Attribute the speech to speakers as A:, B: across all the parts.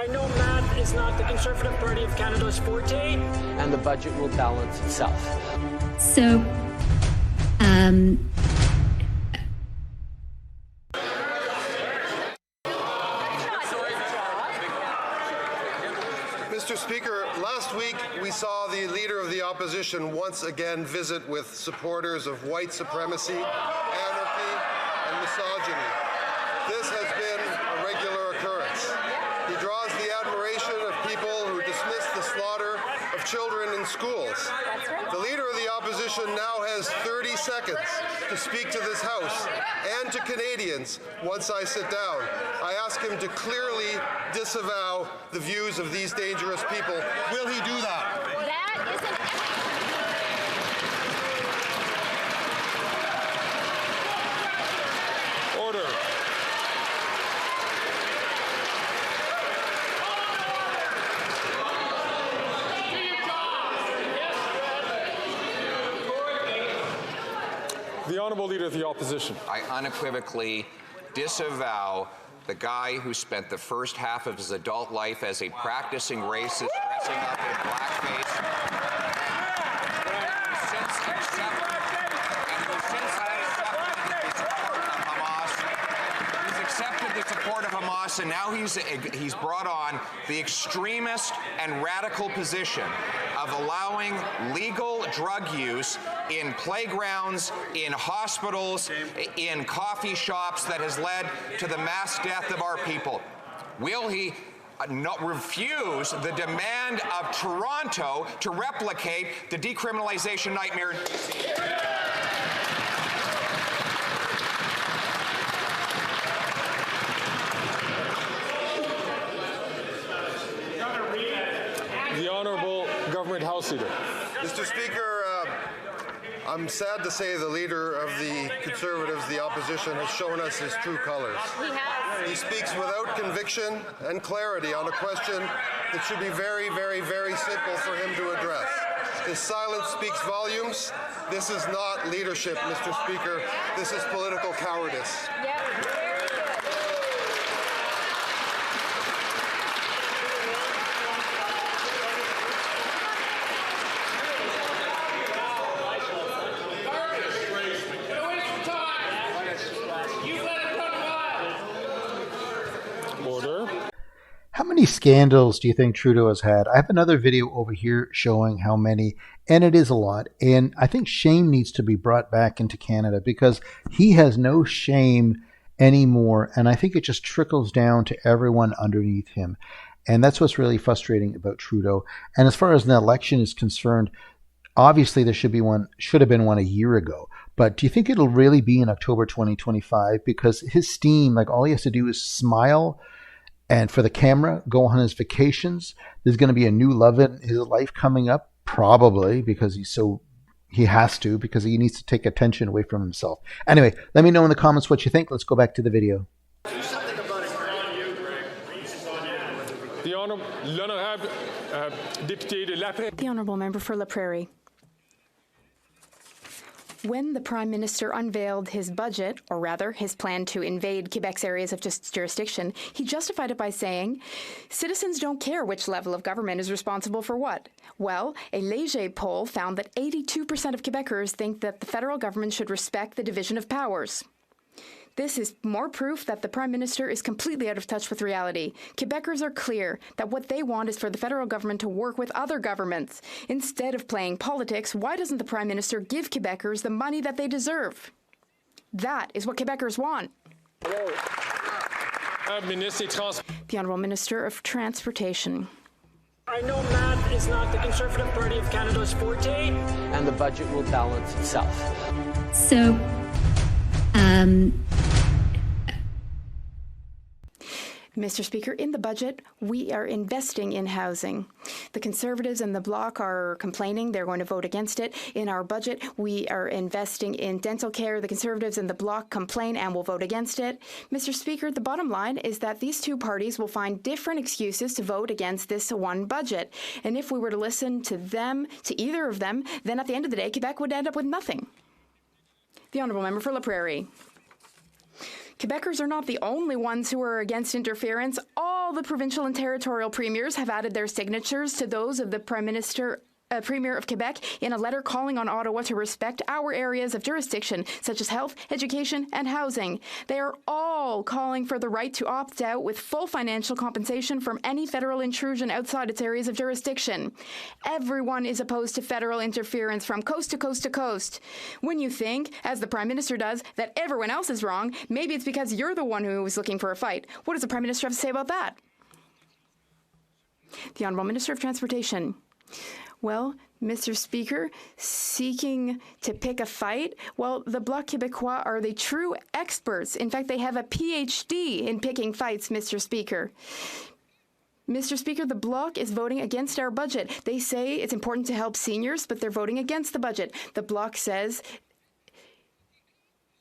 A: I know math is not the Conservative Party of Canada's forte.
B: And the budget will balance itself.
C: So,
D: Mr. Speaker, last week we saw the Leader of the Opposition once again visit with supporters of white supremacy, anarchy, and misogyny. This has been a regular occurrence. He draws the admiration of people who dismiss the slaughter of children in schools. The Leader of the Opposition now has 30 seconds to speak to this House and to Canadians once I sit down. I ask him to clearly disavow the views of these dangerous people. Will he do that?
E: That is an
F: Order. The Honourable Leader of the Opposition.
G: I unequivocally disavow the guy who spent the first half of his adult life as a practicing racist, dressing up in blackface, accepted the support of Hamas, and now he's brought on the extremist and radical position of allowing legal drug use in playgrounds, in hospitals, in coffee shops that has led to the mass death of our people. Will he not refuse the demand of Toronto to replicate the decriminalization nightmare in BC?
F: The Honourable Government House Leader.
D: Mr. Speaker, I'm sad to say the Leader of the Conservatives, the Opposition, has shown us his true colors.
E: He has.
D: He speaks without conviction and clarity on a question that should be very, very, very simple for him to address. His silence speaks volumes. This is not leadership, Mr. Speaker. This is political cowardice.
E: Yeah.
F: Order.
H: How many scandals do you think Trudeau has had? I have another video over here showing how many, and it is a lot. And I think shame needs to be brought back into Canada because he has no shame anymore. And I think it just trickles down to everyone underneath him. And that's what's really frustrating about Trudeau. And as far as the election is concerned, obviously there should have been one a year ago. But do you think it'll really be in October 2025? Because his steam, like all he has to do is smile and for the camera, go on his vacations. There's going to be a new love in his life coming up, probably, because he has to, because he needs to take attention away from himself. Anyway, let me know in the comments what you think. Let's go back to the video.
F: The Honourable Député de La Prairie.
I: The Honourable Member for La Prairie. When the Prime Minister unveiled his budget, or rather his plan to invade Quebec's areas of jurisdiction, he justified it by saying, citizens don't care which level of government is responsible for what. Well, a Léger poll found that 82% of Quebecers think that the federal government should respect the division of powers. This is more proof that the Prime Minister is completely out of touch with reality. Quebecers are clear that what they want is for the federal government to work with other governments. Instead of playing politics, why doesn't the Prime Minister give Quebecers the money that they deserve? That is what Quebecers want. The Honourable Minister of Transportation.
A: I know math is not the Conservative Party of Canada's forte.
B: And the budget will balance itself.
C: so,
I: Mr. Speaker, in the budget, we are investing in housing. The Conservatives and the Bloc are complaining. They're going to vote against it. In our budget, we are investing in dental care. The Conservatives and the Bloc complain and will vote against it. Mr. Speaker, the bottom line is that these two parties will find different excuses to vote against this one budget. And if we were to listen to them, to either of them, then at the end of the day, Quebec would end up with nothing. The Honourable Member for La Prairie. Quebecers are not the only ones who are against interference. All the provincial and territorial premiers have added their signatures to those of the Premier of Quebec in a letter calling on Ottawa to respect our areas of jurisdiction, such as health, education, and housing. They are all calling for the right to opt out with full financial compensation from any federal intrusion outside its areas of jurisdiction. Everyone is opposed to federal interference from coast to coast to coast. When you think, as the Prime Minister does, that everyone else is wrong, maybe it's because you're the one who is looking for a fight. What does the Prime Minister have to say about that? The Honourable Minister of Transportation. Well, Mr. Speaker, seeking to pick a fight? Well, the Bloc Québécois are the true experts. In fact, they have a PhD in picking fights, Mr. Speaker. Mr. Speaker, the Bloc is voting against our budget. They say it's important to help seniors, but they're voting against the budget. The Bloc says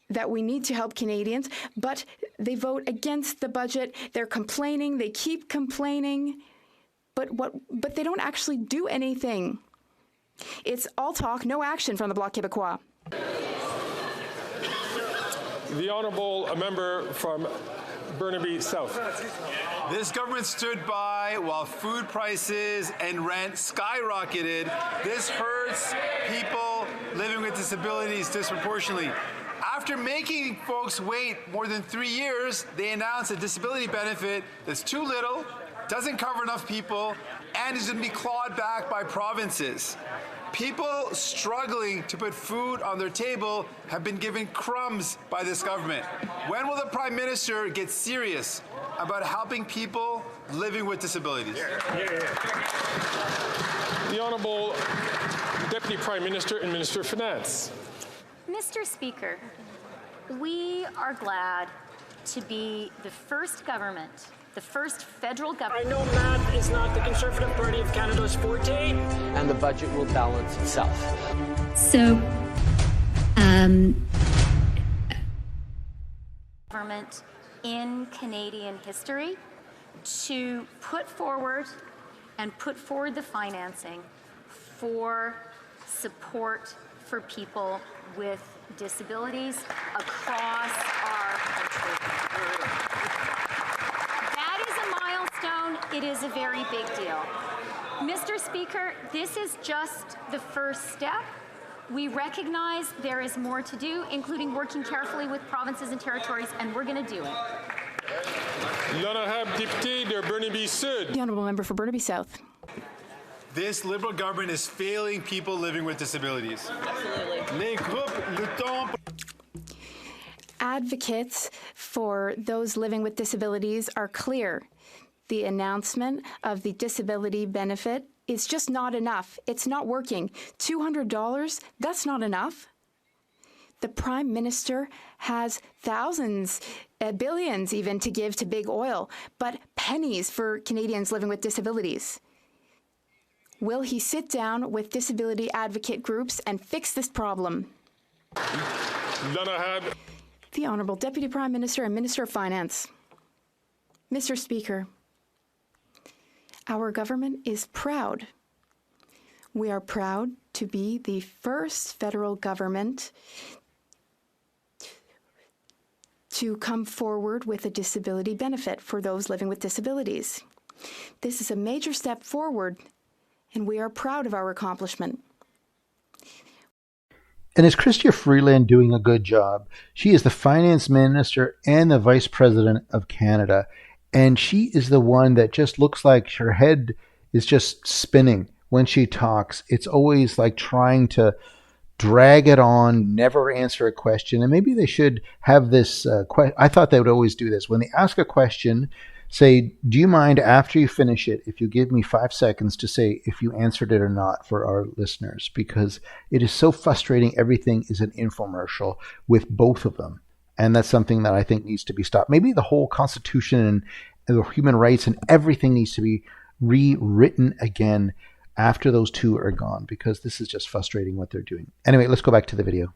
I: that we need to help Canadians, but they vote against the budget. They're complaining. They keep complaining. But they don't actually do anything. It's all talk, no action from the Bloc Québécois.
F: The Honourable Member from Burnaby South.
E: This government stood by while food prices and rent skyrocketed. This hurts people living with disabilities disproportionately. After making folks wait more than 3 years, they announced a disability benefit that's too little, doesn't cover enough people, and is going to be clawed back by provinces. People struggling to put food on their table have been given crumbs by this government. When will the Prime Minister get serious about helping people living with disabilities?
F: The Honourable Deputy Prime Minister and Minister of Finance.
J: Mr. Speaker, we are glad to be the first government, the first federal government.
A: I know math is not the Conservative Party of Canada's forte.
B: And the budget will balance itself.
C: So,
J: Government in Canadian history to put forward the financing for support for people with disabilities across our country. That is a milestone. It is a very big deal. Mr. Speaker, this is just the first step. We recognize there is more to do, including working carefully with provinces and territories, and we're going to do it.
F: L'Honorable Député de Burnaby Sud.
I: The Honourable Member for Burnaby South.
E: This Liberal government is failing people living with disabilities. Les groupes luttons.
I: Advocates for those living with disabilities are clear. The announcement of the disability benefit is just not enough. It's not working. $200, that's not enough. The Prime Minister has thousands, billions even, to give to big oil, but pennies for Canadians living with disabilities. Will he sit down with disability advocate groups and fix this problem? The Honourable Deputy Prime Minister and Minister of Finance. Mr. Speaker, our government is proud. We are proud to be the first federal government to come forward with a disability benefit for those living with disabilities. This is a major step forward, and we are proud of our accomplishment.
H: And is Chrystia Freeland doing a good job? She is the finance minister and the vice president of Canada. And she is the one that just looks like her head is just spinning when she talks. It's always like trying to drag it on, never answer a question. And maybe they should have this I thought they would always do this. When they ask a question, say, do you mind after you finish it, if you give me 5 seconds to say if you answered it or not for our listeners? Because it is so frustrating. Everything is an infomercial with both of them. And that's something that I think needs to be stopped. Maybe the whole Constitution and the human rights and everything needs to be rewritten again after those two are gone, because this is just frustrating what they're doing. Anyway, let's go back to the video.